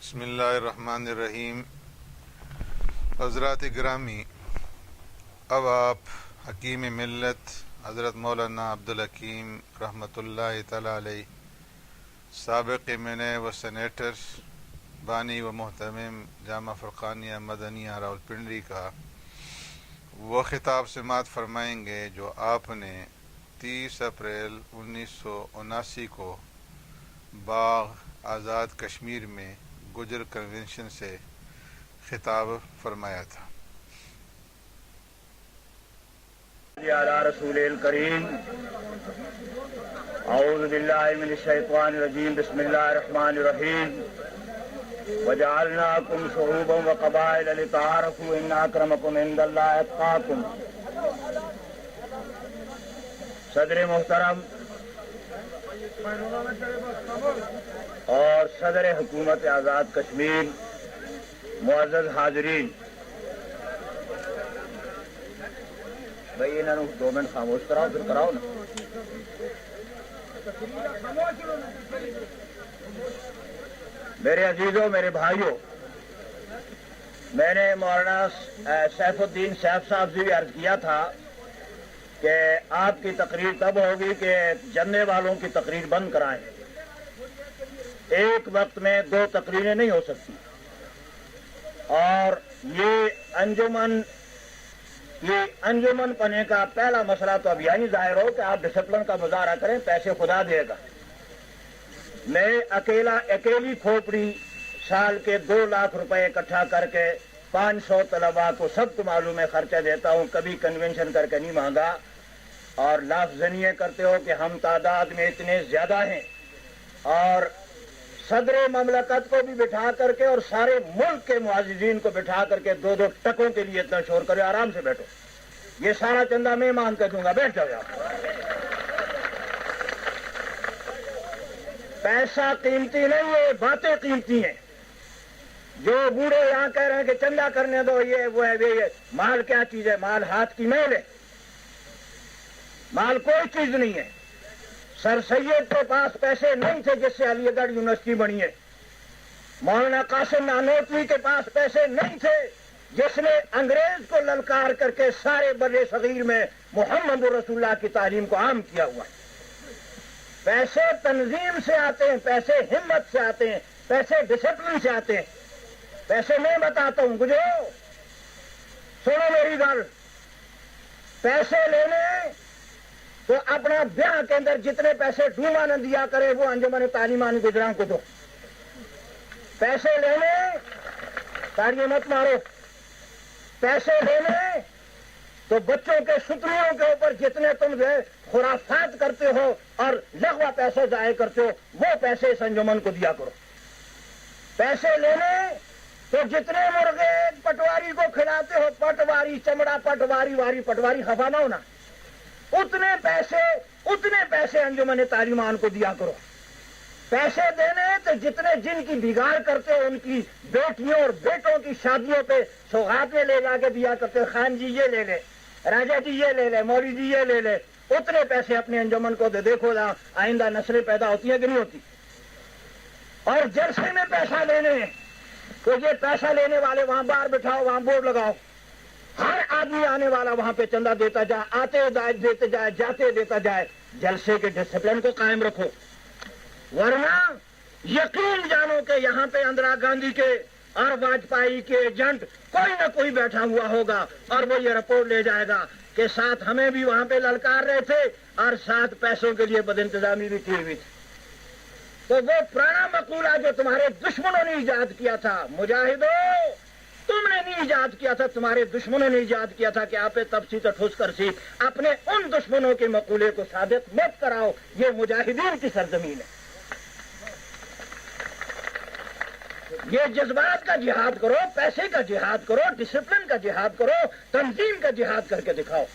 بسم اللہ الرحمن الرحیم۔ حضرات گرامی، اب آپ حکیم ملت حضرت مولانا عبدالحکیم رحمۃ اللہ تعالی علیہ، سابق MNA و سینیٹر، بانی و محتمم جامعہ فرقانیہ مدنیہ راولپنڈی کا وہ خطاب سماعت فرمائیں گے جو آپ نے 30 اپریل 1979 کو باغ آزاد کشمیر میں گجر کنونشن سے خطاب فرمایا تھا۔ علی رسول الکریم، اعوذ باللہ من الشیطان الرجیم، بسم اللہ الرحمن الرحیم۔ وجعلناکم شعوبا وقبائل لتعارفوا ان اکرمکم عند اللہ اتقاکم۔ صدر محترم اور صدر حکومت آزاد کشمیر، معزز حاضرین، بھائی انہوں نے 2 منٹ خاموش کراؤ، پھر کراؤ نا۔ میرے عزیزوں، میرے بھائیوں، میں نے مولانا سیف الدین سیف صاحب سے بھی عرض کیا تھا کہ آپ کی تقریر تب ہوگی کہ جننے والوں کی تقریر بند کرائیں، ایک وقت میں 2 تقریریں نہیں ہو سکتی۔ اور یہ انجمن پنے کا پہلا مسئلہ تو اب یہی ظاہر ہو کہ آپ ڈسپلن کا مظاہرہ کریں، پیسے خدا دے گا۔ میں اکیلی کھوپڑی سال کے 2 لاکھ روپے اکٹھا کر کے 500 طلباء کو سب کو معلوم ہے خرچہ دیتا ہوں، کبھی کنونشن کر کے نہیں مانگا۔ اور لافظنیے کرتے ہو کہ ہم تعداد میں اتنے زیادہ ہیں، اور صدر مملکت کو بھی بٹھا کر کے اور سارے ملک کے معززین کو بٹھا کر کے 2 ٹکوں کے لیے اتنا شور کرے، آرام سے بیٹھو، یہ سارا چندہ میں مان کر دوں گا، بیٹھ جاؤ آپ۔ پیسہ قیمتی نہیں ہے، باتیں قیمتی ہیں۔ جو بوڑھے یہاں کہہ رہے ہیں کہ چندہ کرنے دو، یہ وہ ہے، یہ مال کیا چیز ہے؟ مال ہاتھ کی میل ہے، مال کوئی چیز نہیں ہے۔ سر سید کے پاس پیسے نہیں تھے جس سے علی گڑھ یونیورسٹی بنی ہے، مولانا قاسم نانوتوی کے پاس پیسے نہیں تھے جس نے انگریز کو للکار کر کے سارے بر صغیر میں محمد رسول اللہ کی تعلیم کو عام کیا ہوا ہے۔ پیسے تنظیم سے آتے ہیں، پیسے ہمت سے آتے ہیں، پیسے ڈسپلن سے آتے ہیں۔ پیسے میں بتاتا ہوں، گجرو سنو میری گل، پیسے لینے تو اپنا بیاہ کے اندر جتنے پیسے ڈوما نہ دیا کرے وہ انجمن تعلیمان گجران کو دو۔ پیسے لینے، تاڑیاں مت مارو، پیسے لینے تو بچوں کے ستریوں کے اوپر جتنے تم جو ہے خرافات کرتے ہو اور لغوہ پیسے ضائع کرتے ہو، وہ پیسے اس انجمن کو دیا کرو۔ پیسے لینے تو جتنے مرغے پٹواری کو کھلاتے ہو، پٹواری چمڑا، پٹواری واری، پٹواری خفا نہ ہونا، اتنے پیسے انجمن تعلیمان کو دیا کرو۔ پیسے دینے تو جتنے جن کی بگاڑ کرتے ہو ان کی بیٹیوں اور بیٹوں کی شادیوں پہ سوغات میں لے جا کے دیا کرتے ہو، خان جی یہ لے لے، راجا جی یہ لے لے، مولوی جی یہ لے لے، اتنے پیسے اپنے انجمن کو دے۔ دیکھو آئندہ نسلیں پیدا ہوتی ہیں کہ نہیں ہوتی۔ اور جلسے میں پیسہ لینے تو یہ پیسہ لینے والے وہاں باہر بٹھاؤ، وہاں بورڈ لگاؤ، ہر آدمی آنے والا وہاں پہ چندہ دیتا جائے، آتے دیتے جائے، جاتے دیتا جائے۔ جلسے کے ڈسپلن کو قائم رکھو، ورنہ یقین جانو کہ یہاں پہ اندرا گاندھی کے اور واجپئی کے ایجنٹ کوئی نہ کوئی بیٹھا ہوا ہوگا اور وہ یہ رپورٹ لے جائے گا کہ ساتھ ہمیں بھی وہاں پہ للکار رہے تھے اور ساتھ پیسوں کے لیے بد انتظامی بھی کی ہوئی تھی۔ تو وہ پرانا مقولہ جو تمہارے دشمنوں نے ایجاد کیا تھا، مجاہدوں تم نے نہیں ایجاد کیا تھا، تمہارے دشمنوں نے ایجاد کیا تھا کہ آپ تپسی ٹھوس کر سی، اپنے ان دشمنوں کے مقولے کو ثابت مت کراؤ، یہ مجاہدین کی سرزمین ہے۔ یہ جذبات کا جہاد کرو، پیسے کا جہاد کرو، ڈسپلن کا جہاد کرو، تنظیم کا جہاد کر کے دکھاؤ۔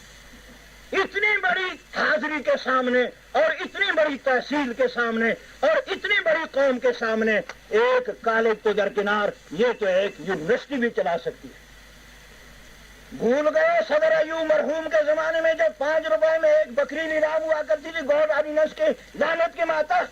اتنی بڑی حاضری کے سامنے اور اتنی بڑی تحصیل کے سامنے اور اتنی بڑی قوم کے سامنے ایک کالج تو درکنار، یہ تو ایک یونیورسٹی بھی چلا سکتی ہے۔ بھول گئے صدر ایوب مرحوم کے زمانے میں جب 5 روپے میں ایک بکری نیلام ہوا کرتی تھی، گوڈ آرڈیننس کے لعنت کے ماتا،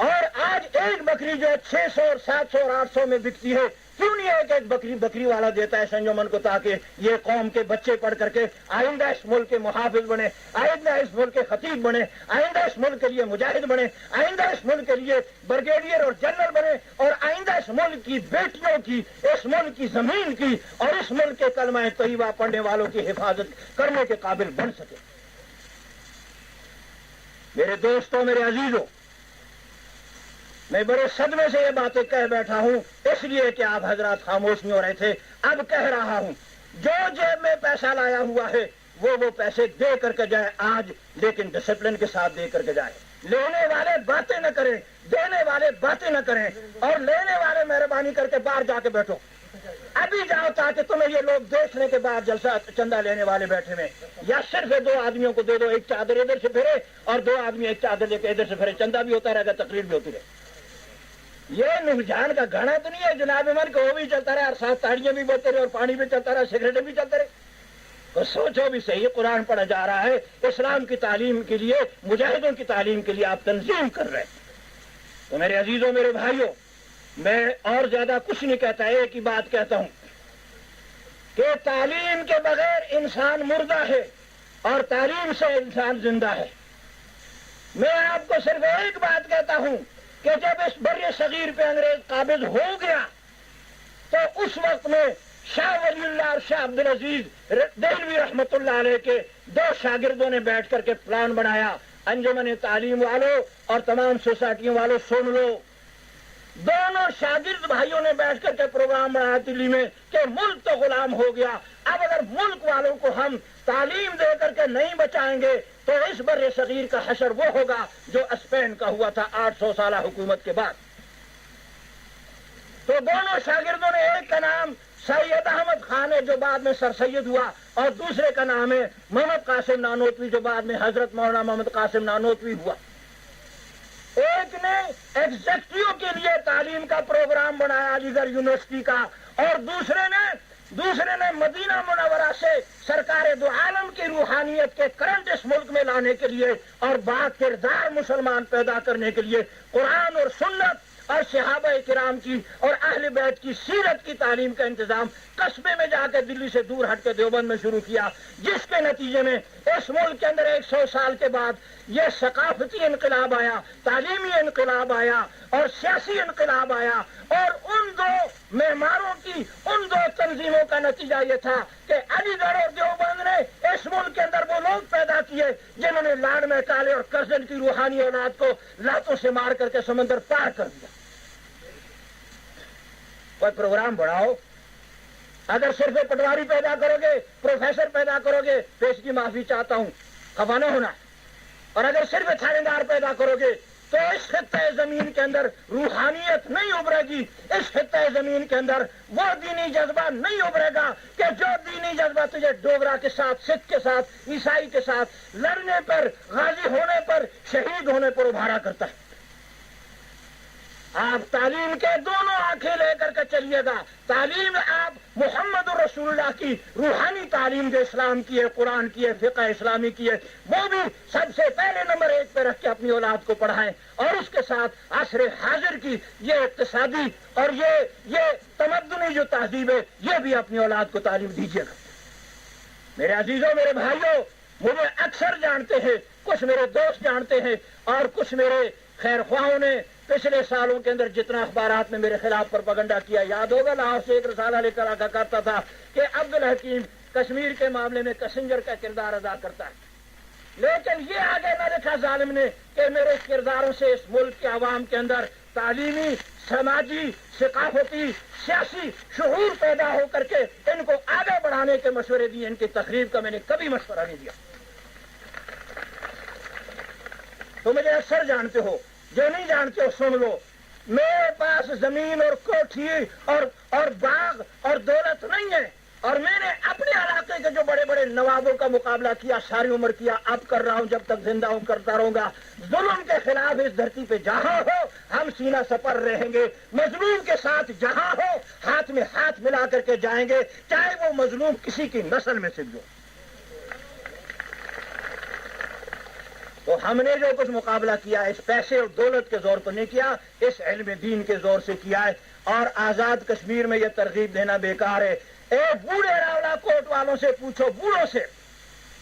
اور آج ایک بکری جو 600 اور 700 اور 800 میں بکتی ہے، کیوں نہیں ایک ایک بکری والا دیتا ہے انجمن کو، تاکہ یہ قوم کے بچے پڑھ کر کے آئندہ اس ملک کے محافظ بنے، آئندہ اس ملک کے خطیب بنے، آئندہ اس ملک کے لیے مجاہد بنے، آئندہ اس ملک کے لیے بریگیڈیئر اور جنرل بنے، اور آئندہ اس ملک کی بیٹیوں کی، اس ملک کی زمین کی اور اس ملک کے کلمہ طیبہ پڑھنے والوں کی حفاظت کرنے کے قابل بن سکے۔ میرے دوستوں، میرے عزیزوں، میں بڑے صدمے سے یہ باتیں کہہ بیٹھا ہوں، اس لیے کہ آپ حضرات خاموش نہیں ہو رہے تھے۔ اب کہہ رہا ہوں، جو جیب میں پیسہ لایا ہوا ہے وہ پیسے دے کر کے جائے آج، لیکن ڈسپلن کے ساتھ دے کر کے جائے۔ لینے والے باتیں نہ کریں، دینے والے باتیں نہ کریں، اور لینے والے مہربانی کر کے باہر جا کے بیٹھو، ابھی جاؤ، تاکہ تمہیں یہ لوگ دیکھنے کے بعد جلسہ چندہ لینے والے بیٹھے ہوئے، یا صرف 2 آدمیوں کو دے دو، ایک چادر ادھر سے پھرے اور 2 آدمی ایک چادر لے کے ادھر سے پھرے، چندہ بھی ہوتا رہے گا، تقریر بھی ہوتی رہے۔ یہ نقصان کا گھڑا تو نہیں ہے جناب عمر، کہ وہ بھی چلتا رہے اور ساتھ تاڑیاں بھی بولتے رہے اور پانی بھی چلتا رہا، سگریٹیں بھی چلتے رہے۔ تو سوچو بھی صحیح، قرآن پڑھا جا رہا ہے، اسلام کی تعلیم کے لیے، مجاہدوں کی تعلیم کے لیے آپ تنظیم کر رہے ہیں۔ تو میرے عزیزوں، میرے بھائیوں، میں اور زیادہ کچھ نہیں کہتا، ایک ہی بات کہتا ہوں کہ تعلیم کے بغیر انسان مردہ ہے اور تعلیم سے انسان زندہ ہے۔ میں آپ کو صرف ایک بات کہتا ہوں کہ جب اس بر صغیر پہ انگریز قابض ہو گیا تو اس وقت میں شاہ ولی اللہ اور شاہ عبدالعزیز دہلوی رحمت اللہ علیہ کے 2 شاگردوں نے بیٹھ کر کے پلان بنایا، انجمن تعلیم والوں اور تمام سوسائٹیوں والوں سن لو، دونوں شاگرد بھائیوں نے بیٹھ کر کے پروگرام بنایا دلی میں کہ ملک تو غلام ہو گیا، اب اگر ملک والوں کو ہم تعلیم دے کر کے نہیں بچائیں گے تو اس بر صغیر کا حشر وہ ہوگا جو اسپین کا ہوا تھا 800 سالہ حکومت کے بعد۔ تو دونوں شاگردوں نے، ایک کا نام سید احمد خان ہے جو بعد میں سر سید ہوا، اور دوسرے کا نام ہے محمد قاسم نانوتوی جو بعد میں حضرت مولانا محمد قاسم نانوتوی ہوا۔ ایک نے ایگزیکٹو کے لیے تعلیم کا پروگرام بنایا علی گڑھ یونیورسٹی کا، اور دوسرے نے مدینہ منورہ سے سرکار دو عالم کی روحانیت کے کرنٹ اس ملک میں لانے کے لیے اور با کردار مسلمان پیدا کرنے کے لیے قرآن اور سنت اور صحابہ کرام کی اور اہل بیت کی سیرت کی تعلیم کا انتظام قصبے میں جا کے دلی سے دور ہٹ کے دیوبند میں شروع کیا، جس کے نتیجے میں اس ملک کے اندر 100 سال کے بعد یہ ثقافتی انقلاب آیا، تعلیمی انقلاب آیا اور سیاسی انقلاب آیا، اور ان 2 معماروں کی، ان 2 تنظیموں کا نتیجہ یہ تھا کہ علی گڑھ اور دیوبند نے اس ملک کے اندر وہ لوگ پیدا کیے جنہوں نے لاڈ میں کالے اور کرزن کی روحانی اولاد کو لاتوں سے مار کر کے سمندر پار کر دیا۔ کوئی پروگرام بڑھاؤ، اگر صرف پٹواری پیدا کرو گے، پروفیسر پیدا کرو گے، پیش کی معافی چاہتا ہوں، خفا نہ ہونا، اور اگر صرف تھانے دار پیدا کرو گے تو اس خطۂ زمین کے اندر روحانیت نہیں ابھرے گی، اس خطۂ زمین کے اندر وہ دینی جذبہ نہیں ابھرے گا کہ جو دینی جذبہ تجھے ڈوگرا کے ساتھ، سکھ کے ساتھ، عیسائی کے ساتھ لڑنے پر، غازی ہونے پر، شہید ہونے پر ابھارا کرتا ہے۔ آپ تعلیم کے دونوں آنکھیں لے کر کے چلیے گا، تعلیم آپ محمد رسول اللہ کی روحانی تعلیم جو اسلام کی ہے، قرآن کی ہے، فقہ اسلامی کی ہے، وہ بھی سب سے پہلے نمبر 1 پہ رکھ کے اپنی اولاد کو پڑھائیں، اور اس کے ساتھ عصر حاضر کی یہ اقتصادی اور یہ تمدنی جو تہذیب ہے یہ بھی اپنی اولاد کو تعلیم دیجیے گا۔ میرے عزیزوں، میرے بھائیوں، مجھے اکثر جانتے ہیں، کچھ میرے دوست جانتے ہیں اور کچھ میرے خیر خواہوں نے پچھلے سالوں کے اندر جتنا اخبارات میں میرے خلاف پروپیگنڈا کیا، یاد ہوگا لاہور سے ایک رسالہ لے کر آگاہ کرتا تھا کہ عبدالحکیم کشمیر کے معاملے میں کسنجر کا کردار ادا کرتا ہے، لیکن یہ آگے نہ لکھا ظالم نے کہ میرے کرداروں سے اس ملک کے عوام کے اندر تعلیمی، سماجی، ثقافتی، سیاسی شعور پیدا ہو کر کے ان کو آگے بڑھانے کے مشورے دیے، ان کی تقریب کا میں نے کبھی مشورہ نہیں دیا۔ تو مجھے اکثر جانتے ہو، جو نہیں جانتے ہو سن لو، میرے پاس زمین اور کوٹھی اور باغ اور دولت نہیں ہے، اور میں نے اپنے علاقے کے جو بڑے بڑے نوابوں کا مقابلہ کیا، ساری عمر کیا، اب کر رہا ہوں، جب تک زندہ ہوں کرتا رہوں گا۔ ظلم کے خلاف اس دھرتی پہ جہاں ہو ہم سینہ سپر رہیں گے، مظلوم کے ساتھ جہاں ہو ہاتھ میں ہاتھ ملا کر کے جائیں گے، چاہے وہ مظلوم کسی کی نسل میں سے بھی ہو۔ تو ہم نے جو کچھ مقابلہ کیا اس پیسے اور دولت کے زور پر نہیں کیا، اس علم دین کے زور سے کیا ہے. اور آزاد کشمیر میں یہ ترغیب دینا بیکار ہے. ایک بوڑھے راولا کوٹ والوں سے پوچھو، بوڑھوں سے،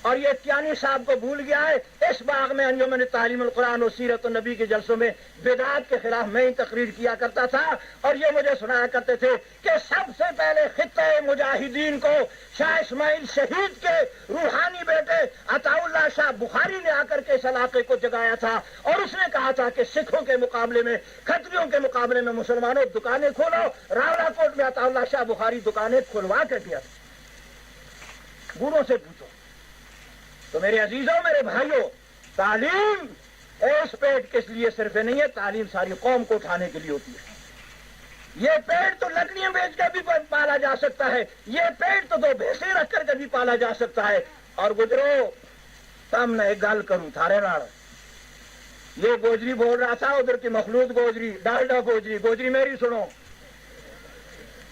اور یہ کیانی صاحب کو بھول گیا ہے. اس باغ میں انجمن تعلیم القرآن و سیرت النبی کے جلسوں میں بدعات کے خلاف میں ہی تقریر کیا کرتا تھا، اور یہ مجھے سنایا کرتے تھے کہ سب سے پہلے خطہ مجاہدین کو شاہ اسماعیل شہید کے روحانی بیٹے عطا اللہ شاہ بخاری نے آ کر کے اس علاقے کو جگایا تھا، اور اس نے کہا تھا کہ سکھوں کے مقابلے میں، کھتریوں کے مقابلے میں مسلمانوں دکانیں کھولو. راولا کوٹ میں عطا اللہ شاہ بخاری دکانیں کھلوا کر دیا تھا. بوڑھوں سے پوچھو. تو میرے عزیزوں، میرے بھائیوں، تعلیم اس پیٹ کس لیے صرف نہیں ہے، تعلیم ساری قوم کو اٹھانے کے لیے ہوتی ہے. یہ پیٹ تو لکڑیاں بیچ کر بھی پالا جا سکتا ہے، یہ پیٹ تو 2 بھینسیں رکھ کر بھی پالا جا سکتا ہے. اور گجرو تم نے ایک گل کروں تھارے نال. یہ گوجری بول رہا تھا، ادھر کی مخلوط گوجری، ڈالڈا گوجری میری سنو.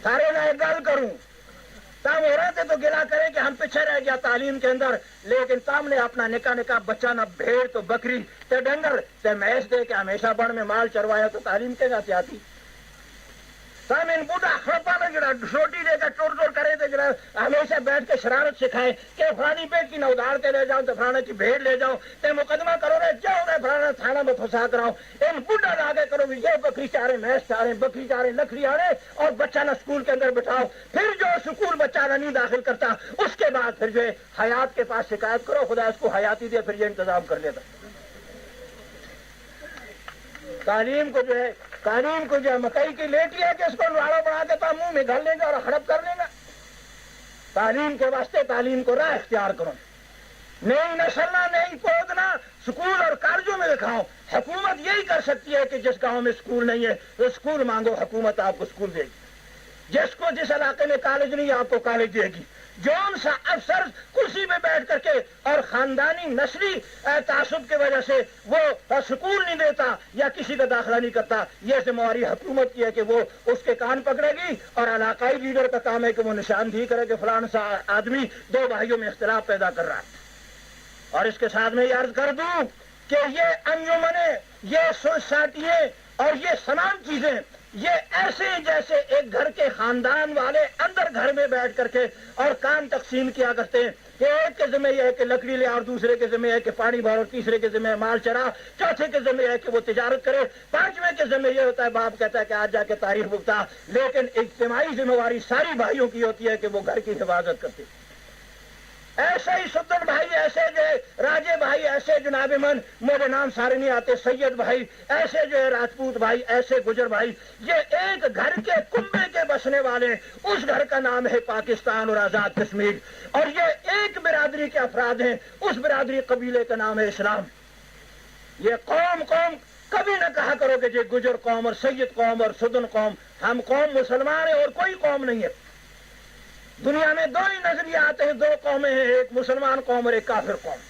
تھارے نال ایک گل کروں. تم ہو رہے تھے تو گلا کرے کہ ہم پیچھے رہ گیا تعلیم کے اندر، لیکن تم نے اپنا نکا بچہ نہ بھیڑ تو بکری تے ڈنگر تے میس دے کے ہمیشہ بڑھ میں مال چروایا، تو تعلیم کے جاتی آتی. تم ان بوٹا خرپا میں جڑا چھوٹی دے کے ٹور کرے تھے، جڑا ہمیشہ بیٹھ کے شرارت سکھائے کہ فلانی بیٹ کی نہ ادھار کے لے جاؤ تو فلانا کی بھیڑ لے جاؤ تے مقدمہ کرو رہے جاؤ رہے فلانا تھانہ میں پھنسا کراؤ. ان بوٹا لا کے کرو بھی یہ بکری چارے میس چارے بکری چارے لکڑی آڑے، اور بچہ نہ اسکول کے اندر بٹھاؤ. پھر جو اسکول بچہ نہ نہیں داخل کرتا، اس کے بعد پھر جو ہے حیات کے پاس شکایت کرو، خدا اس کو حیاتی دے، پھر یہ انتظام کر لیتا. تعلیم کو جو ہے مکئی کی لیٹی ہے کہ اس کو لاڑا بنا کے تو منہ میں گھر لیں گے اور ہڑپ کر لیں گے. تعلیم کے واسطے تعلیم کو راہ اختیار کرو. نئی نسلنا، نئی پودنا سکول اور کالجوں میں دکھاؤ. حکومت یہی کر سکتی ہے کہ جس گاؤں میں سکول نہیں ہے تو سکول مانگو، حکومت آپ کو سکول دے گی. جس علاقے میں کالج نہیں ہے آپ کو کالج دے گی. جون سا افسر کرسی میں بیٹھ کر کے اور خاندانی نسلی تعصب کی وجہ سے وہ سکول نہیں دیتا یا کسی کا داخلہ نہیں کرتا، یہ ذمہ داری حکومت کی ہے کہ وہ اس کے کان پکڑے گی. اور علاقائی لیڈر کا کام ہے کہ وہ نشاندہی کرے کہ فلاں سا آدمی 2 بھائیوں میں اختلاف پیدا کر رہا ہے. اور اس کے ساتھ میں یہ عرض کر دوں کہ یہ انجمنیں، یہ سوسائٹیاں اور یہ تمام چیزیں یہ ایسے جیسے ایک گھر کے خاندان والے اندر گھر میں بیٹھ کر کے اور کام تقسیم کیا کرتے ہیں کہ ایک کے ذمہ یہ ہے کہ لکڑی لے، اور دوسرے کے ذمہ ہے کہ پانی بھر، اور تیسرے کے ذمہ ہے مال چرا، چوتھے کے ذمہ ہے کہ وہ تجارت کرے، 5ویں کے ذمہ یہ ہوتا ہے باپ کہتا ہے کہ آج جا کے تاریخ بکتا. لیکن اجتماعی ذمہ داری ساری بھائیوں کی ہوتی ہے کہ وہ گھر کی حفاظت کرتے. ایسے ہی سدن بھائی، ایسے جو ہے راجے بھائی، ایسے جناب من میرے نام سارے نہیں آتے، سید بھائی، ایسے جو ہے راجپوت بھائی، ایسے گجر بھائی، یہ ایک گھر کے کنبے کے بسنے والے. اس گھر کا نام ہے پاکستان اور آزاد کشمیر، اور یہ ایک برادری کے افراد ہیں. اس برادری قبیلے کا نام ہے اسلام. یہ قوم کبھی نہ کہا کرو کہ یہ گجر قوم اور سید قوم اور سدن قوم. ہم قوم مسلمان ہیں اور کوئی قوم نہیں ہے. دنیا میں 2 ہی نظریے آتے ہیں، 2 قومیں ہیں، ایک مسلمان قوم اور ایک کافر قوم.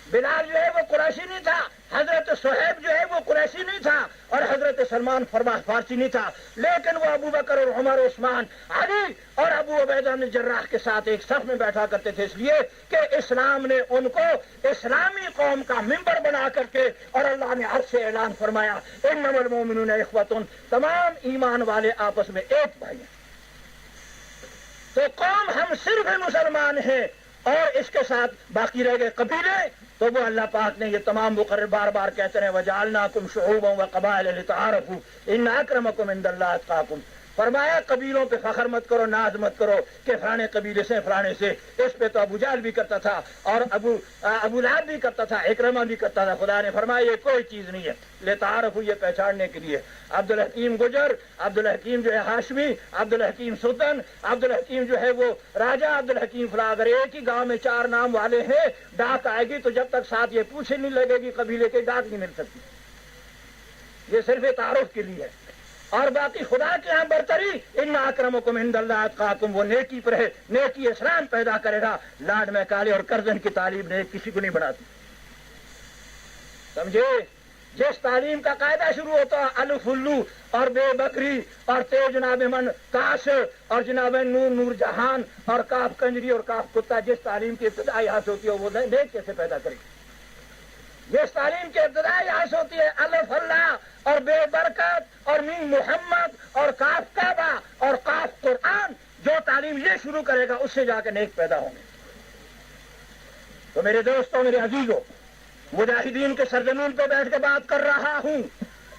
بلال جو ہے وہ قریشی نہیں تھا، حضرت صہیب جو ہے وہ قریشی نہیں تھا، اور حضرت سلمان فارسی نہیں تھا، لیکن وہ ابو بکر اور عمر، عثمان، علی اور ابو عبیدہ بن جراح کے ساتھ ایک صف میں بیٹھا کرتے تھے، اس لیے کہ اسلام نے ان کو اسلامی قوم کا ممبر بنا کر کے، اور اللہ نے عرش سے اعلان فرمایا انما المؤمنون اخوۃ، تمام ایمان والے آپس میں ایک بھائی ہیں. تو قوم ہم صرف مسلمان ہیں، اور اس کے ساتھ باقی رہ گئے قبیلے. تو وہ اللہ پاک نے یہ تمام مقرر بار بار کہتے ہیں وَجَعَلْنَاكُمْ شُعُوبًا وَقَبَائِلَ لِتَعَارَفُوا إِنَّ أَكْرَمَكُمْ عِندَ اللَّهِ أَتْقَاكُمْ. فرمایا قبیلوں پہ فخر مت کرو، ناز مت کرو کہ فلانے قبیلے سے فلانے سے. اس پہ تو ابو جہل بھی کرتا تھا، اور ابو لہب بھی کرتا تھا، اکرمہ بھی کرتا تھا. خدا نے فرمایا یہ کوئی چیز نہیں ہے، لِتَعَارَفُوا، یہ پہچاننے کے لیے. عبدالحکیم گجر، عبدالحکیم جو ہے ہاشمی، عبدالحکیم سلطان، عبدالحکیم جو ہے وہ راجہ، عبدالحکیم فلاں. اگر ایک ہی گاؤں میں 4 نام والے ہیں، ڈاک آئے گی تو جب تک ساتھ یہ پوچھے نہیں لگے گی قبیلے کے، ڈاک نہیں مل سکتی. یہ صرف تعارف کے لیے ہے. اور باقی خدا کے ہاں برتری ان اکرمکم عند اللہ اتقاکم، وہ نیکی پر ہے، نیکی اسلام پیدا کرے گا. لاڈ میکالے اور کرزن کی تعلیم نے کسی کو نہیں بناتی. سمجھے؟ جس تعلیم کا قاعدہ شروع ہوتا ہے الف الو اور بے بکری اور تے جناب من کاش اور جناب نور جہان اور کاف کنجری اور کاف کتا، جس تعلیم کی ابتدائی حاصل ہوتی ہے وہ نیک کیسے پیدا کرے گی. جس تعلیم کی ابتدا یہاں سے ہوتی ہے الف اللہ اور بے برکت اور میم محمد اور کاف کعبہ اور کاف قرآن، جو تعلیم یہ شروع کرے گا اس سے جا کے نیک پیدا ہوں گے۔ تو میرے دوستوں، میرے عزیزوں، مجاہدین کے سرزمین پہ بیٹھ کے بات کر رہا ہوں،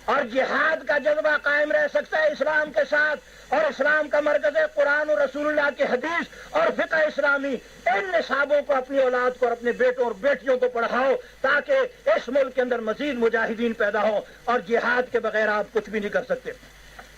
اور جہاد کا جذبہ قائم رہ سکتا ہے اسلام کے ساتھ، اور اسلام کا مرکز ہے قرآن اور رسول اللہ کی حدیث اور فقہ اسلامی۔ ان نصابوں کو اپنی اولاد کو اور اپنے بیٹوں اور بیٹیوں کو پڑھاؤ تاکہ اس ملک کے اندر مزید مجاہدین پیدا ہوں، اور جہاد کے بغیر آپ کچھ بھی نہیں کر سکتے۔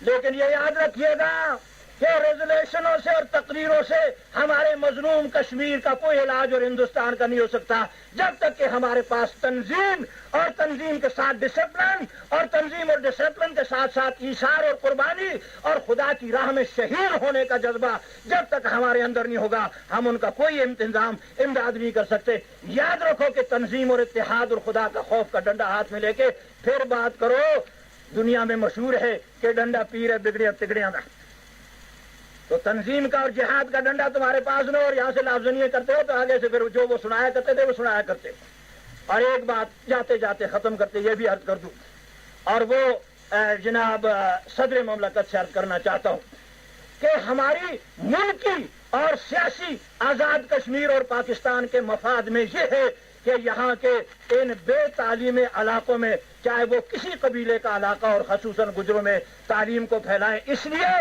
لیکن یہ یاد رکھیے گا کہ ریزولیشنوں سے اور تقریروں سے ہمارے مظلوم کشمیر کا کوئی علاج اور ہندوستان کا نہیں ہو سکتا، جب تک کہ ہمارے پاس تنظیم اور تنظیم کے ساتھ ڈسپلن اور تنظیم اور ڈسپلن کے ساتھ ساتھ ایثار اور قربانی اور خدا کی راہ میں شہید ہونے کا جذبہ جب تک ہمارے اندر نہیں ہوگا، ہم ان کا کوئی امداد نہیں کر سکتے۔ یاد رکھو کہ تنظیم اور اتحاد اور خدا کا خوف کا ڈنڈا ہاتھ میں لے کے پھر بات کرو۔ دنیا میں مشہور ہے کہ ڈنڈا پیر ہے بگڑیا تگڑیاں کا، تو تنظیم کا اور جہاد کا ڈنڈا تمہارے پاس نہ، اور یہاں سے لافظنیے کرتے ہو تو آگے سے پھر جو وہ سنایا کرتے تھے وہ سنایا کرتے۔ اور ایک بات جاتے جاتے ختم کرتے یہ بھی عرض کر دوں، اور وہ جناب صدر مملکت سے عرض کرنا چاہتا ہوں کہ ہماری ملکی اور سیاسی آزاد کشمیر اور پاکستان کے مفاد میں یہ ہے کہ یہاں کے ان بے تعلیم علاقوں میں، چاہے وہ کسی قبیلے کا علاقہ اور خصوصاً گجروں میں، تعلیم کو پھیلائیں۔ اس لیے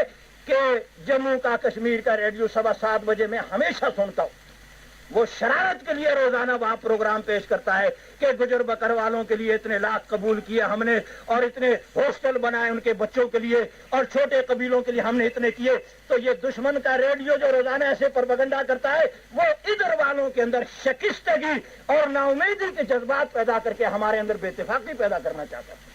کہ جموں کا کشمیر کا ریڈیو 7:15 بجے میں ہمیشہ سنتا ہوں، وہ شرارت کے لیے روزانہ وہاں پروگرام پیش کرتا ہے کہ گجر بکر والوں کے لیے اتنے لاکھ قبول کیے ہم نے، اور اتنے ہاسٹل بنائے ان کے بچوں کے لیے، اور چھوٹے قبیلوں کے لیے ہم نے اتنے کیے۔ تو یہ دشمن کا ریڈیو جو روزانہ ایسے پروپیگنڈا کرتا ہے، وہ ادھر والوں کے اندر شکستگی اور نا امیدی کے جذبات پیدا کر کے ہمارے اندر بے اتفاقی پیدا کرنا چاہتا ہے۔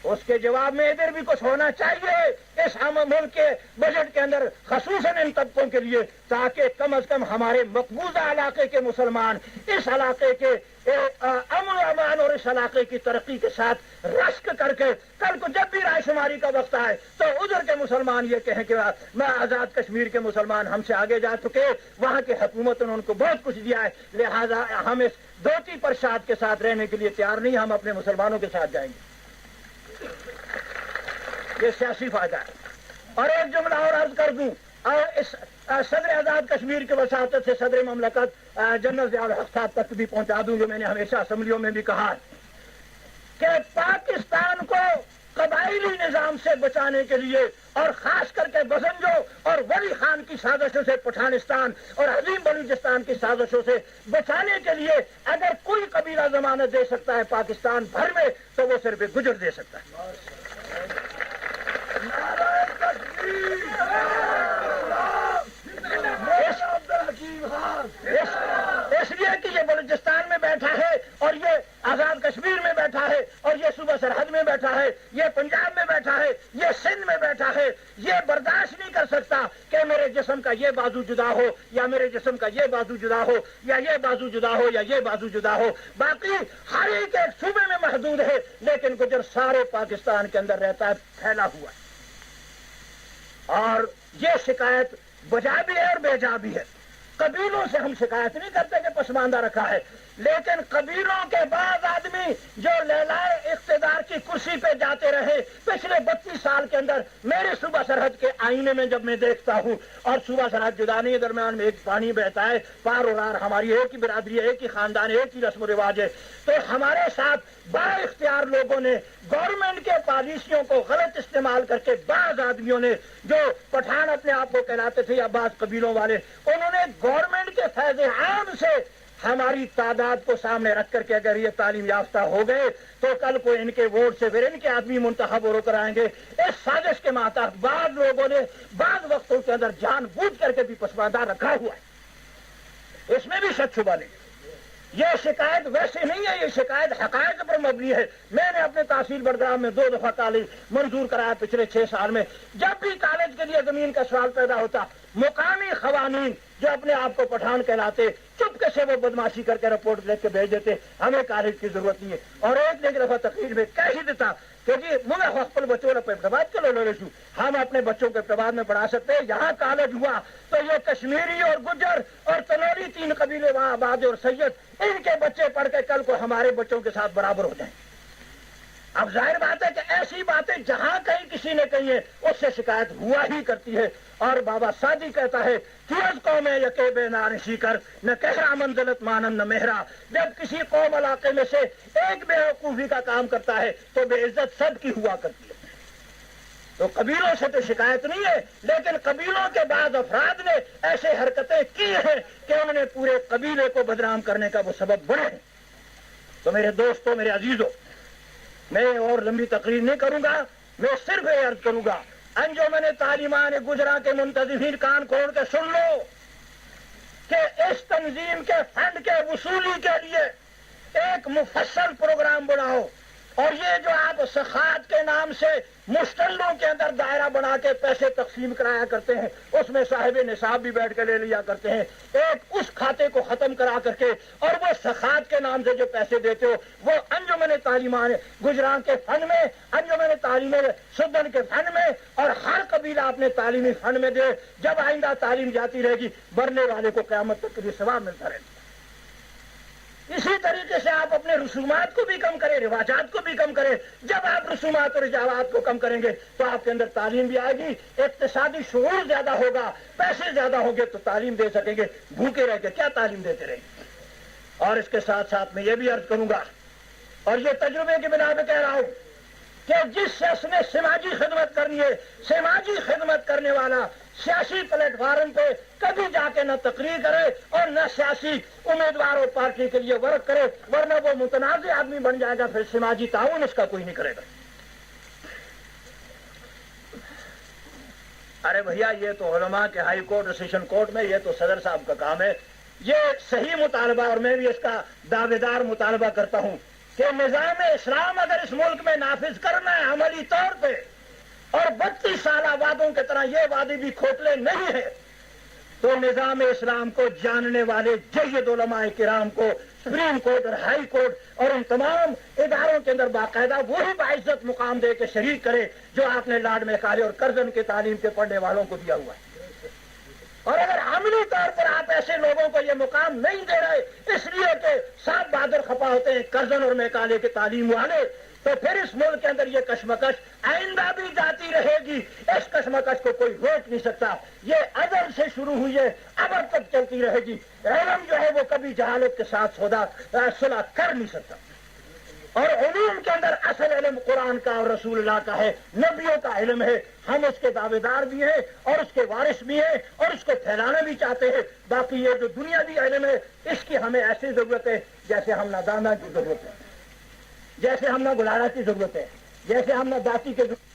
اس کے جواب میں ادھر بھی کچھ ہونا چاہیے اس ملک کے بجٹ کے اندر، خصوصاً ان طبقوں کے لیے، تاکہ کم از کم ہمارے مقبوضہ علاقے کے مسلمان اس علاقے کے امن و امان اور اس علاقے کی ترقی کے ساتھ رشک کر کے کل کو جب بھی رائے شماری کا وقت آئے تو ادھر کے مسلمان یہ کہیں کہ میں آزاد کشمیر کے مسلمان ہم سے آگے جا چکے، وہاں کی حکومت نے ان کو بہت کچھ دیا ہے، لہذا ہم اس دوتی پرساد کے ساتھ رہنے کے لیے تیار نہیں، ہم اپنے مسلمانوں کے ساتھ جائیں گے۔ یہ سیاسی فائدہ ہے۔ اور ایک جملہ اور عرض کر دوں، اور اس صدر آزاد کشمیر کے وساطت سے صدر مملکت جنرل ضیاء الحق صاحب تک بھی پہنچا دوں، جو میں نے ہمیشہ اسمبلیوں میں بھی کہا ہے کہ پاکستان کو قبائلی نظام سے بچانے کے لیے، اور خاص کر کے بزنجو اور ولی خان کی سازشوں سے، پٹھانستان اور عظیم بلوچستان کی سازشوں سے بچانے کے لیے اگر کوئی قبیلہ ضمانت دے سکتا ہے پاکستان بھر میں تو وہ صرف گجر دے سکتا ہے۔ اس لیے کہ یہ بلوچستان میں بیٹھا ہے، اور یہ آزاد کشمیر میں بیٹھا ہے، اور یہ صوبہ سرحد میں بیٹھا ہے، یہ پنجاب میں بیٹھا ہے، یہ سندھ میں بیٹھا ہے، یہ برداشت نہیں کر سکتا کہ میرے جسم کا یہ بازو جدا ہو، یا میرے جسم کا یہ بازو جدا ہو، یا یہ بازو جدا ہو، یا یہ بازو جدا ہو۔ باقی ہر ایک صوبے میں محدود ہے، لیکن گجر سارے پاکستان کے اندر رہتا ہے، پھیلا ہوا ہے۔ اور یہ شکایت بجا بھی ہے اور بے جا بھی ہے۔ قبیلوں سے ہم شکایت نہیں کرتے کہ پسماندہ رکھا ہے، لیکن قبیلوں کے بعض آدمی جو لیلائے اقتدار کی کرسی پہ جاتے رہے پچھلے 32 سال کے اندر، میرے صوبہ سرحد کے آئینے میں جب میں دیکھتا ہوں، اور صوبہ سرحد جدا نہیں ہے، درمیان میں ایک پانی بہتا ہے، پار اور آر ہماری ایک ہی برادری ہے، ایک ہی خاندان ہے، ایک ہی رسم و رواج ہے، تو ہمارے ساتھ با اختیار لوگوں نے گورنمنٹ کے پالیسیوں کو غلط استعمال کر کے، بعض آدمیوں نے جو پٹھان اپنے آپ کو کہلاتے تھے یا بعض قبیلوں والے، انہوں نے گورنمنٹ کے فیض عام سے ہماری تعداد کو سامنے رکھ کر کے اگر یہ تعلیم یافتہ ہو گئے تو کل کو ان کے ووٹ سے پھر ان کے آدمی منتخب ہو کر آئیں گے۔ اس سازش کے ماتحت بعض لوگوں نے بعض وقتوں کے اندر جان بوجھ کر کے بھی پسماندہ رکھا ہوا ہے، اس میں بھی شک شبہ نہیں۔ یہ شکایت ویسے نہیں ہے، یہ شکایت حقائق پر مبنی ہے۔ میں نے اپنے تحصیل بڑگرام میں 2 دفعہ کالج منظور کرایا پچھلے 6 سال میں۔ جب بھی کالج کے لیے زمین کا سوال پیدا ہوتا، مقامی قوانین جو اپنے آپ کو پٹھان کہلاتے چپ چپکے سے وہ بدماشی کر کے رپورٹ لے کے بھیج دیتے ہمیں کالج کی ضرورت نہیں ہے. اور ایک دفعہ تقریر میں کہہ ہی دیتا کہ جی مجھے ہاسپٹل بچوں نے پیپرباد چلو لے لیسو ہم اپنے بچوں کو پیپرباد میں پڑھا سکتے ہیں. یہاں کالج ہوا تو یہ کشمیری اور گجر اور تنوری 3 قبیلے وہاں آباد اور سید ان کے بچے پڑھ کے کل کو ہمارے بچوں کے ساتھ برابر ہو جائیں. اب ظاہر بات ہے کہ ایسی باتیں جہاں کہیں کسی نے کہی ہے اس سے شکایت ہوا ہی کرتی ہے. اور بابا سادی کہتا ہے کیز قوم یکے بے نارشی کر نہ کہرا منزلت مانن نہ مہرا. جب کسی قوم علاقے میں سے ایک بے وقوفی کا کام کرتا ہے تو بے عزت سب کی ہوا کرتی ہے. تو قبیلوں سے تو شکایت نہیں ہے لیکن قبیلوں کے بعد افراد نے ایسے حرکتیں کی ہیں کہ انہوں نے پورے قبیلے کو بدنام کرنے کا وہ سبب بنے ہیں. تو میرے دوستوں میرے عزیزوں میں اور لمبی تقریر نہیں کروں گا. میں صرف یہ عرض کروں گا انجمن تعلیمان گجراں کے منتظمین کان کھول کے سن لو کہ اس تنظیم کے فنڈ کے وصولی کے لیے ایک مفصل پروگرام بناؤ. اور یہ جو آپ سخاوت کے نام سے مشتلوں کے اندر دائرہ بنا کے پیسے تقسیم کرایا کرتے ہیں اس میں صاحب نصاب بھی بیٹھ کے لے لیا کرتے ہیں. ایک اس کھاتے کو ختم کرا کر کے اور وہ سخاوت کے نام سے جو پیسے دیتے ہو وہ انجمن تعلیمان گجراں کے فنڈ میں انجمن تعلیم سدن کے فنڈ میں اور ہر قبیلہ اپنے تعلیمی فنڈ میں دے. جب آئندہ تعلیم جاتی رہے گی مرنے والے کو قیامت تک کے لیے ثواب ملتا رہے گا. اسی طریقے سے آپ اپنے رسومات کو بھی کم کریں رواجات کو بھی کم کریں. جب آپ رسومات اور رجاوات کو کم کریں گے تو آپ کے اندر تعلیم بھی آئے گی اقتصادی شعور زیادہ ہوگا پیسے زیادہ ہوں گے تو تعلیم دے سکیں گے. بھوکے رہ کے کیا تعلیم دیتے رہیں گے. اور اس کے ساتھ ساتھ میں یہ بھی عرض کروں گا اور یہ تجربے کی بنا پہ کہہ رہا ہوں کہ جس شخص نے سماجی خدمت کرنی ہے سماجی خدمت کرنے والا سیاسی پلیٹ فارم پہ کبھی جا کے نہ تقریر کرے اور نہ سیاسی امیدوار اور پارٹی کے لیے ورک کرے ورنہ وہ متنازع آدمی بن جائے گا. پھر سماجی تعاون اس کا کوئی نہیں کرے گا. ارے بھیا یہ تو علماء کے ہائی کورٹ اور سیشن کورٹ میں یہ تو صدر صاحب کا کام ہے. یہ صحیح مطالبہ اور میں بھی اس کا دعوے دار مطالبہ کرتا ہوں کہ نظام اسلام اگر اس ملک میں نافذ کرنا ہے عملی طور پہ اور 32 سالہ وعدوں کی طرح یہ وعدے بھی کھوکھلے نہیں ہیں تو نظام اسلام کو جاننے والے جید علماء کرام کو سپریم کورٹ اور ہائی کورٹ اور ان تمام اداروں کے اندر باقاعدہ وہی باعزت مقام دے کے شریک کرے جو آپ نے لاڈ میکالے اور کرزن کے تعلیم کے پڑھنے والوں کو دیا ہوا ہے. اور اگر عملی طور پر آپ ایسے لوگوں کو یہ مقام نہیں دے رہے اس لیے کہ صاحب بہادر خفا ہوتے ہیں کرزن اور میکالے کے تعلیم والے تو پھر اس ملک کے اندر یہ کشمکش آئندہ بھی جاتی رہے گی. اس کشمکش کو کوئی روک نہیں سکتا. یہ ازل سے شروع ہوئی ہے ابد تک چلتی رہے گی. علم جو ہے وہ کبھی جہالت کے ساتھ صلح کر نہیں سکتا. اور علوم کے اندر اصل علم قرآن کا اور رسول اللہ کا ہے نبیوں کا علم ہے. ہم اس کے دعوے دار بھی ہیں اور اس کے وارث بھی ہیں اور اس کو پھیلانا بھی چاہتے ہیں. باقی یہ جو دنیاوی علم ہے اس کی ہمیں ایسی ضرورت ہے جیسے ہم نہ دانا کی ضرورت ہے جیسے ہم نہ گلارا کی ضرورت ہے جیسے ہم نہ داتی کی ضرورت